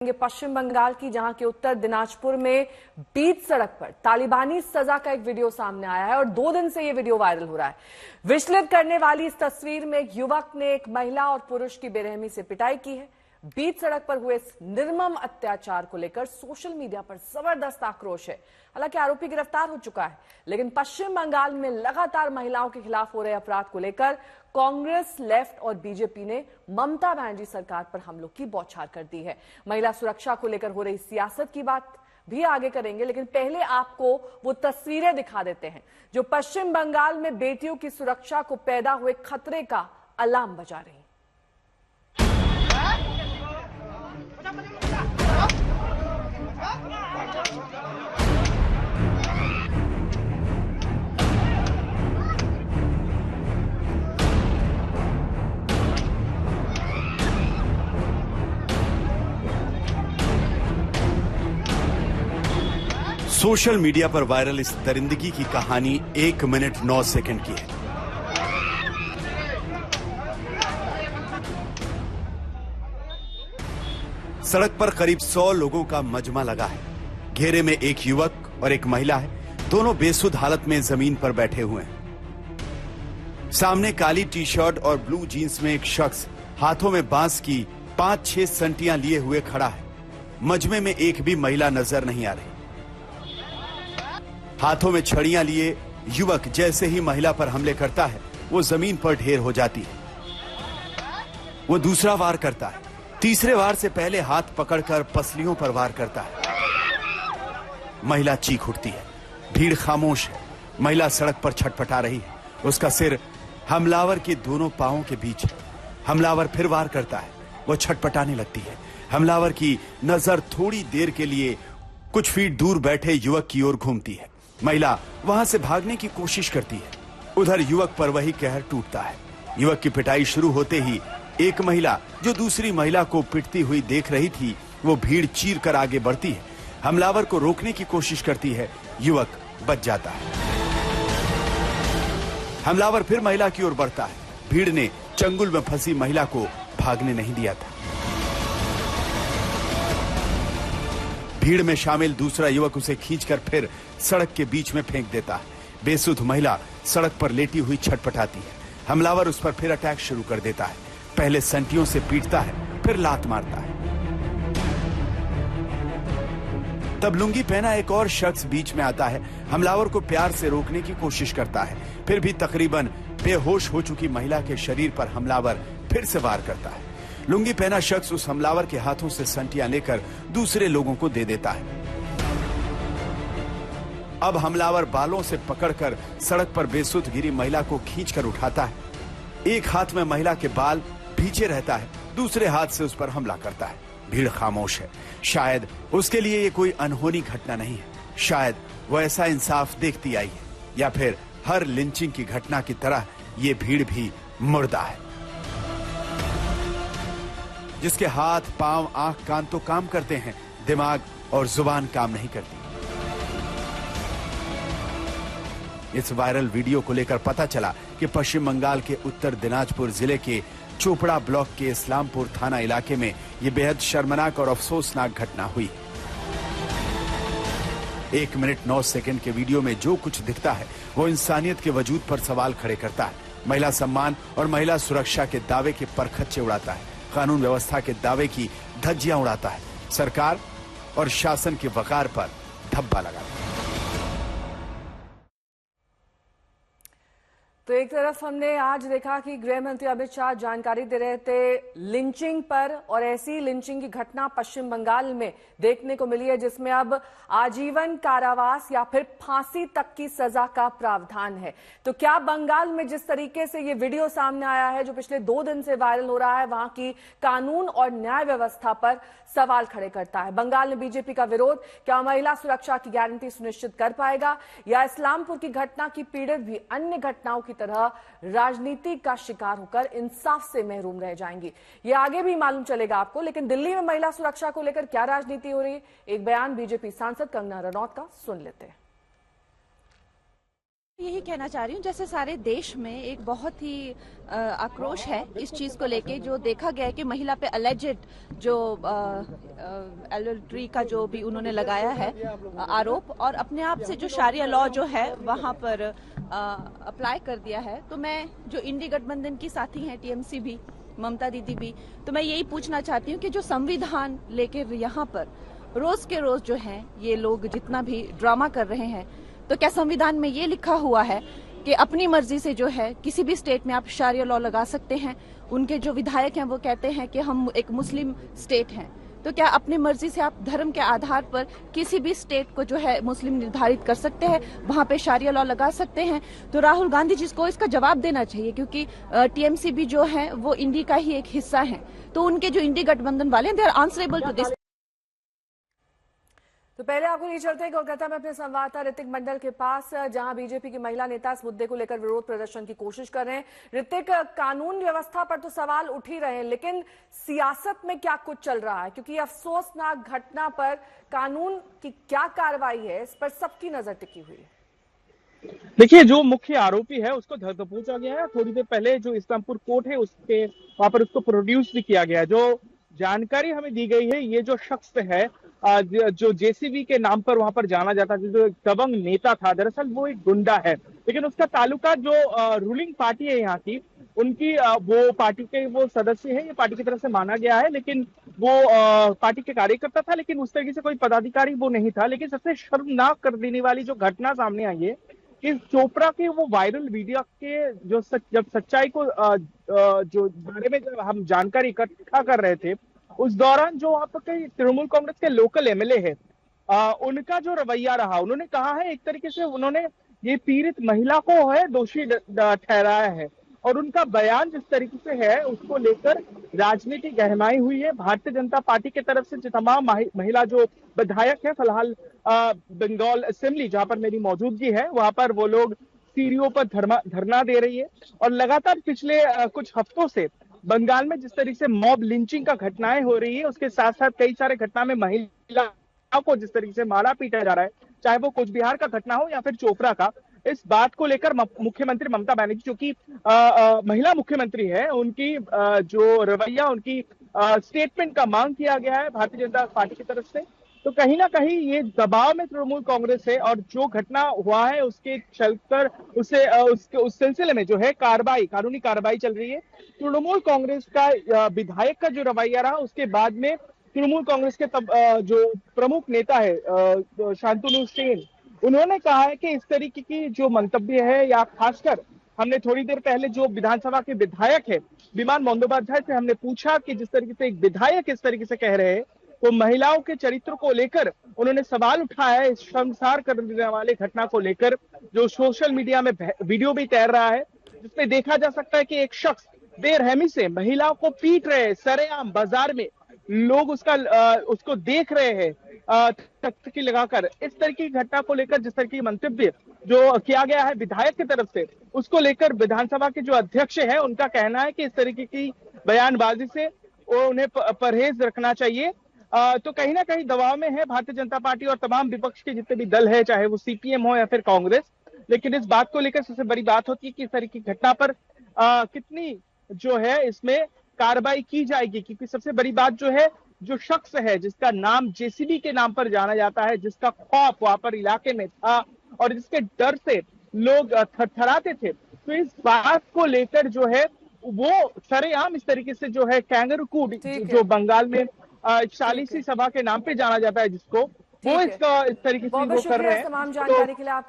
पश्चिम बंगाल की, जहां के उत्तर दिनाजपुर में बीच सड़क पर तालिबानी सजा का एक वीडियो सामने आया है और 2 दिन से यह वीडियो वायरल हो रहा है। विचलित करने वाली इस तस्वीर में एक युवक ने एक महिला और पुरुष की बेरहमी से पिटाई की है। बीच सड़क पर हुए इस निर्मम अत्याचार को लेकर सोशल मीडिया पर जबरदस्त आक्रोश है। हालांकि आरोपी गिरफ्तार हो चुका है, लेकिन पश्चिम बंगाल में लगातार महिलाओं के खिलाफ हो रहे अपराध को लेकर कांग्रेस, लेफ्ट और बीजेपी ने ममता बनर्जी सरकार पर हमलों की बौछार कर दी है। महिला सुरक्षा को लेकर हो रही सियासत की बात भी आगे करेंगे, लेकिन पहले आपको वो तस्वीरें दिखा देते हैं जो पश्चिम बंगाल में बेटियों की सुरक्षा को पैदा हुए खतरे का अलार्म बजा रही है। सोशल मीडिया पर वायरल इस दरिंदगी की कहानी 1 मिनट 9 सेकंड की है। सड़क पर करीब 100 लोगों का मजमा लगा है। घेरे में एक युवक और एक महिला है। दोनों बेसुध हालत में जमीन पर बैठे हुए हैं। सामने काली टी शर्ट और ब्लू जीन्स में एक शख्स हाथों में बांस की 5-6 संटियां लिए हुए खड़ा है। मजमे में एक भी महिला नजर नहीं आ रही। हाथों में छड़ियां लिए युवक जैसे ही महिला पर हमले करता है, वो जमीन पर ढेर हो जाती है। वो दूसरा वार करता है। तीसरे वार से पहले हाथ पकड़कर पसलियों पर वार करता है। महिला चीख उठती है। भीड़ खामोश है। महिला सड़क पर छटपटा रही है। उसका सिर हमलावर के दोनों पांवों के बीच है। हमलावर फिर वार करता है। वो छटपटाने लगती है। हमलावर की नजर थोड़ी देर के लिए कुछ फीट दूर बैठे युवक की ओर घूमती है। महिला वहां से भागने की कोशिश करती है। उधर युवक पर वही कहर टूटता है। युवक की पिटाई शुरू होते ही एक महिला जो दूसरी महिला को पिटती हुई देख रही थी, वो भीड़ चीर कर आगे बढ़ती है। हमलावर को रोकने की कोशिश करती है। युवक बच जाता है। हमलावर फिर महिला की ओर बढ़ता है। भीड़ ने चंगुल में फंसी महिला को भागने नहीं दिया था। भीड़ में शामिल दूसरा युवक उसे खींचकर फिर सड़क के बीच में फेंक देता है। बेसुध महिला सड़क पर लेटी हुई छटपटाती है। हमलावर उस पर फिर अटैक शुरू कर देता है। पहले संटियों से पीटता है, फिर लात मारता है। तब लुंगी पहना एक और शख्स बीच में आता है। हमलावर को प्यार से रोकने की कोशिश करता है। फिर भी तकरीबन बेहोश हो चुकी महिला के शरीर पर हमलावर फिर से वार करता है। लुंगी पहना शख्स उस हमलावर के हाथों से संटियां लेकर दूसरे लोगों को दे देता है। अब हमलावर बालों से पकड़कर सड़क पर बेसुध गिरी महिला को खींचकर उठाता है। एक हाथ में महिला के बाल भींचे रहता है, दूसरे हाथ से उस पर हमला करता है। भीड़ खामोश है। शायद उसके लिए ये कोई अनहोनी घटना नहीं है। शायद वो ऐसा इंसाफ देखती आई है, या फिर हर लिंचिंग की घटना की तरह ये भीड़ भी मुर्दा है, जिसके हाथ, पांव, आंख, कान तो काम करते हैं, दिमाग और जुबान काम नहीं करती। इस वायरल वीडियो को लेकर पता चला कि पश्चिम बंगाल के उत्तर दिनाजपुर जिले के चोपड़ा ब्लॉक के इस्लामपुर थाना इलाके में यह बेहद शर्मनाक और अफसोसनाक घटना हुई। 1 मिनट 9 सेकंड के वीडियो में जो कुछ दिखता है वो इंसानियत के वजूद पर सवाल खड़े करता है। महिला सम्मान और महिला सुरक्षा के दावे के परखच्चे उड़ाता है। कानून व्यवस्था के दावे की धज्जियां उड़ाता है। सरकार और शासन के वकार पर धब्बा लगाता है। तो एक तरफ हमने आज देखा कि गृह मंत्री अमित शाह जानकारी दे रहे थे लिंचिंग पर, और ऐसी लिंचिंग की घटना पश्चिम बंगाल में देखने को मिली है, जिसमें अब आजीवन कारावास या फिर फांसी तक की सजा का प्रावधान है। तो क्या बंगाल में जिस तरीके से ये वीडियो सामने आया है, जो पिछले 2 दिन से वायरल हो रहा है, वहां की कानून और न्याय व्यवस्था पर सवाल खड़े करता है। बंगाल में बीजेपी का विरोध क्या महिला सुरक्षा की गारंटी सुनिश्चित कर पाएगा, या इस्लामपुर की घटना की पीड़ित भी अन्य घटनाओं की तरह राजनीति का शिकार होकर इंसाफ से महरूम रह जाएंगी? ये आगे भी मालूम चलेगा आपको। लेकिन दिल्ली में महिला सुरक्षा को लेकर क्या राजनीति हो रही है, एक बयान बीजेपी सांसद कंगना रनौत का सुन लेते हैं। यही कहना चाह रही हूँ, जैसे सारे देश में एक बहुत ही आक्रोश है इस चीज को लेके, जो देखा गया है कि महिला पे अलेजेड जो एडल्ट्री का जो भी उन्होंने लगाया है आरोप, और अपने आप से जो शारिया लॉ जो है वहां पर अप्लाई कर दिया है। तो मैं जो इंडी गठबंधन की साथी हैं, टीएमसी भी, ममता दीदी भी, तो मैं यही पूछना चाहती हूँ कि जो संविधान लेकर यहाँ पर रोज के रोज जो है ये लोग जितना भी ड्रामा कर रहे हैं, तो क्या संविधान में ये लिखा हुआ है कि अपनी मर्जी से जो है किसी भी स्टेट में आप शारिया लॉ लगा सकते हैं? उनके जो विधायक हैं वो कहते हैं कि हम एक मुस्लिम स्टेट हैं, तो क्या अपनी मर्जी से आप धर्म के आधार पर किसी भी स्टेट को जो है मुस्लिम निर्धारित कर सकते हैं, वहां पे शारिया लॉ लगा सकते हैं? तो राहुल गांधी जी को इसका जवाब देना चाहिए, क्योंकि टीएमसी भी जो है वो इंडी का ही एक हिस्सा है, तो उनके जो इंडी गठबंधन वाले हैं they are answerable to this. तो पहले आपको ये चलते हैं कोलकाता में अपने संवाददाता ऋतिक मंडल के पास, जहां बीजेपी की महिला नेता इस मुद्दे को लेकर विरोध प्रदर्शन की कोशिश कर रहे हैं। ऋतिक, कानून व्यवस्था पर तो सवाल उठ ही रहे हैं, लेकिन सियासत में क्या कुछ चल रहा है? क्योंकि अफसोसनाक घटना पर कानून की क्या कार्रवाई है, इस पर सबकी नजर टिकी हुई है। देखिए, जो मुख्य आरोपी है उसको धर दबोचा गया है। थोड़ी देर पहले जो इस्लामपुर कोर्ट है उसके वहां पर उसको प्रोड्यूस भी किया गया। जो जानकारी हमें दी गई है, ये जो शख्स है जो जेसीबी के नाम पर वहां पर जाना जाता है, जो दबंग नेता था, दरअसल वो एक गुंडा है, लेकिन उसका ताल्लुका जो रूलिंग पार्टी है यहाँ की, उनकी वो पार्टी के वो सदस्य है, ये पार्टी की तरफ से माना गया है, लेकिन वो पार्टी के कार्यकर्ता था, लेकिन उस तरीके से कोई पदाधिकारी वो नहीं था। लेकिन सबसे शर्मनाक कर देने वाली जो घटना सामने आई है, कि चोपड़ा के वो वायरल वीडियो के जो जब सच्चाई को जो बारे में जब हम जानकारी इकट्ठा कर रहे थे, उस दौरान जो वहां पर कई तृणमूल कांग्रेस के लोकल एमएलए है, उनका जो रवैया रहा, उन्होंने कहा है एक तरीके से उन्होंने ये पीड़ित महिला को है दोषी ठहराया है, और उनका बयान जिस तरीके से है उसको लेकर राजनीतिक गहमाई हुई है। भारतीय जनता पार्टी की तरफ से जो तमाम महिला जो विधायक है, फिलहाल बंगाल असेंबली जहां पर मेरी मौजूदगी है, वहां पर वो लोग सीढ़ियों पर धरना दे रही है, और लगातार पिछले कुछ हफ्तों से बंगाल में जिस तरीके से मॉब लिंचिंग का घटनाएं हो रही है, उसके साथ साथ कई सारे घटना में महिलाओं को जिस तरीके से मारा पीटा जा रहा है, चाहे वो कुछ बिहार का घटना हो या फिर चोपड़ा का, इस बात को लेकर मुख्यमंत्री ममता बनर्जी, जो कि महिला मुख्यमंत्री है, उनकी जो रवैया, उनकी स्टेटमेंट का मांग किया गया है भारतीय जनता पार्टी की तरफ से। तो कहीं ना कहीं ये दबाव में तृणमूल कांग्रेस है, और जो घटना हुआ है उसके चलकर उस सिलसिले में जो है कानूनी कार्रवाई चल रही है। तृणमूल कांग्रेस का विधायक का जो रवैया रहा, उसके बाद में तृणमूल कांग्रेस के जो प्रमुख नेता है शांतनु सेन, उन्होंने कहा है कि इस तरीके की जो मंतव्य है, या खासकर हमने थोड़ी देर पहले जो विधानसभा के विधायक है विमान बंदोपाध्याय से हमने पूछा कि जिस तरीके से एक विधायक इस तरीके से कह रहे हैं, तो महिलाओं के चरित्र को लेकर उन्होंने सवाल उठाया है। इस शर्मसार कर देने वाले घटना को लेकर जो सोशल मीडिया में वीडियो भी तैर रहा है, जिसमें देखा जा सकता है कि एक शख्स बेरहमी से महिलाओं को पीट रहे हैं, सरेआम बाजार में लोग उसको देख रहे हैं तख्तकी लगाकर। इस तरह की घटना को लेकर जिस तरह की मंतव्य जो किया गया है विधायक की तरफ से, उसको लेकर विधानसभा के जो अध्यक्ष है उनका कहना है कि इस तरीके की बयानबाजी से उन्हें परहेज रखना चाहिए। तो कहीं ना कहीं दबाव में है भारतीय जनता पार्टी और तमाम विपक्ष के जितने भी दल है, चाहे वो सीपीएम हो या फिर कांग्रेस। लेकिन इस बात को लेकर सबसे बड़ी बात होती है कि इस तरह की घटना पर कितनी जो है इसमें कार्रवाई की जाएगी, क्योंकि सबसे बड़ी बात जो है, जो शख्स है जिसका नाम जेसीबी के नाम पर जाना जाता है, जिसका खौफ वहां पर इलाके में था और जिसके डर से लोग थरथराते थे, तो इस बात को लेकर जो है वो सरेआम इस तरीके से जो है कैंगरू कूट, जो बंगाल में चालीसी सभा के नाम पे जाना जाता है जिसको, वो इस तरीके से वो कर रहे हैं। तमाम जानकारी के लिए आपका